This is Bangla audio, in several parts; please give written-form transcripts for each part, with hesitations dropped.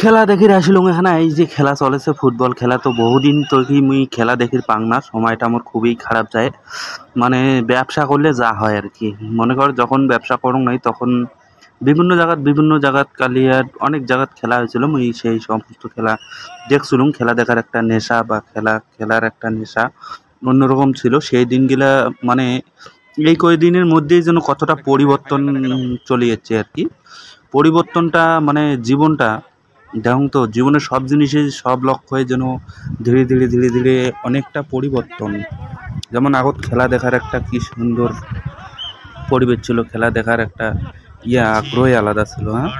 খেলা দেখি আসিলাম এখানে। এই যে খেলা চলেছে ফুটবল খেলা, তো বহুদিন তো কি মুই খেলা দেখি পাং না, সময়টা আমার খুবই খারাপ যায়। মানে ব্যবসা করলে যা হয় আর কি, মনে কর যখন ব্যবসা করং নাই তখন বিভিন্ন জায়গাত কালিয়ার অনেক জায়গাত খেলা হয়েছিল, মুই সেই সমস্ত খেলা দেখছিলুম। খেলা দেখার একটা নেশা বা খেলার একটা নেশা অন্যরকম ছিল সেই দিনগুলা। মানে এই কয়দিনের মধ্যেই যেন কতটা পরিবর্তন চলে যাচ্ছে আর কি। পরিবর্তনটা মানে জীবনটা দেখুন তো, জীবনের সব জিনিসে সব লক্ষ্যই যেন ধীরে ধীরে অনেকটা পরিবর্তন। যেমন আগত খেলা দেখার একটা কি সুন্দর পরিবেশ ছিল, খেলা দেখার একটা আগ্রহই আলাদা ছিল, হ্যাঁ।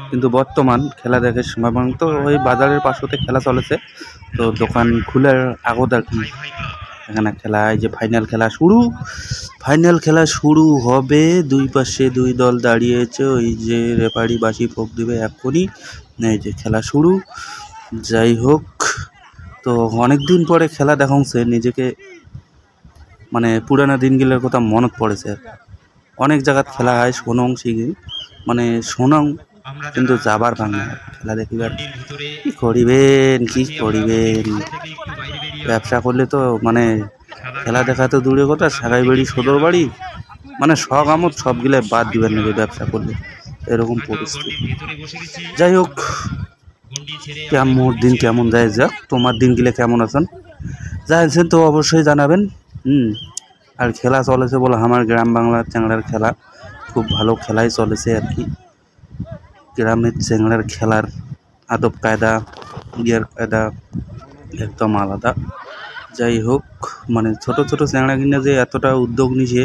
কিন্তু বর্তমান খেলা দেখার সময় তো ওই বাজারের পাশতে খেলা চলেছে, তো দোকান খুলের আগত আর কি এখানে খেলা। এই যে ফাইনাল খেলা শুরু হবে, দুই পাশে দুই দল দাঁড়িয়েছে, ওই যে রেফারি বাঁশি ফোঁক দিবে এক্ষুনি। এই যে খেলা শুরু। যাই হোক, তো অনেক দিন পরে খেলা দেখাচ্ছে নিজেকে, মানে পুরানো দিনগুলোর কথা মনত পড়েছে। অনেক জায়গাত খেলা হয় শোনং শিখি, মানে শোনং কিন্তু যাবার ভাঙে খেলা দেখিবার। কি করিবেন ব্যবসা করলে তো মানে খেলা দেখা তো দূরের কথা, সাগাই বাড়ি সদর বাড়ি, মানে শখ আমোদ সবগুলো বাদ দিবেন নাকি ব্যবসা করলে, এরকম পরিস্থিতি। যাই হোক, মোর দিন কেমন যায় যাক, তোমার দিনগুলো কেমন আছেন জানছেন তো অবশ্যই জানাবেন। আর খেলা চলেছে বলে আমার গ্রাম বাংলার চ্যাংড়ার খেলা খুব ভালো খেলাই চলেছে আর কি। গ্রামের চ্যাংড়ার খেলার আদব কায়দা কায়দা একদম আলাদা। যাই হোক, মানে ছোট ছোট চ্যাংড়া কিনে যে এতটা উদ্যোগ নিছে,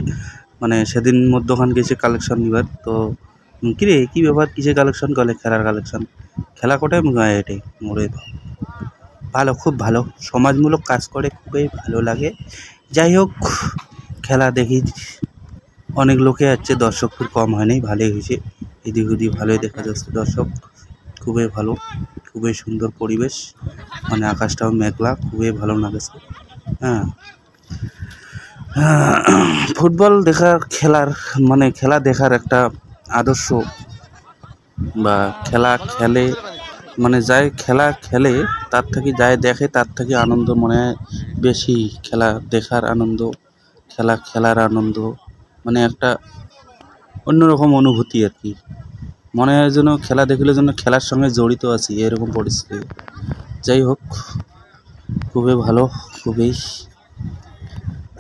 মানে সেদিন মধ্যখান গেছে কালেকশন নিবার। তো কিরে কি ব্যাপার, কিসে কালেকশন করলে? খেলার কালেকশন। খেলা কোটায় এটাই মোড়ে ভালো, খুব ভালো সমাজমূলক কাজ করে, খুবই ভালো লাগে। যাই হোক, খেলা দেখি অনেক লোকে আসছে, দর্শক খুব কম হয়নি, ভালোই হয়েছে। এদিক ওদিক ভালোই দেখা যাচ্ছে দর্শক, খুবই ভালো, খুবই সুন্দর পরিবেশ। মানে আকাশটাও মেঘলা, খুবই ভালো লাগছে। হ্যাঁ, ফুটবল দেখার খেলা দেখার একটা আদর্শ বা খেলে, মানে যায় খেলা খেলে তার থেকে যায় দেখে, তার থেকে আনন্দ মনে হয় বেশি। খেলা দেখার আনন্দ, খেলার আনন্দ, মানে একটা অন্যরকম অনুভূতি আর কি। মনে হয় যেন খেলা দেখলে যেন খেলার সঙ্গে জড়িত আছি, এরকম পরিস্থিতি। যাই হোক, খুবই ভালো, খুবই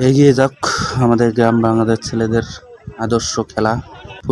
এগিয়ে যাক আমাদের গ্রাম বাংলাদেশ ছেলেদের আদর্শ খেলা।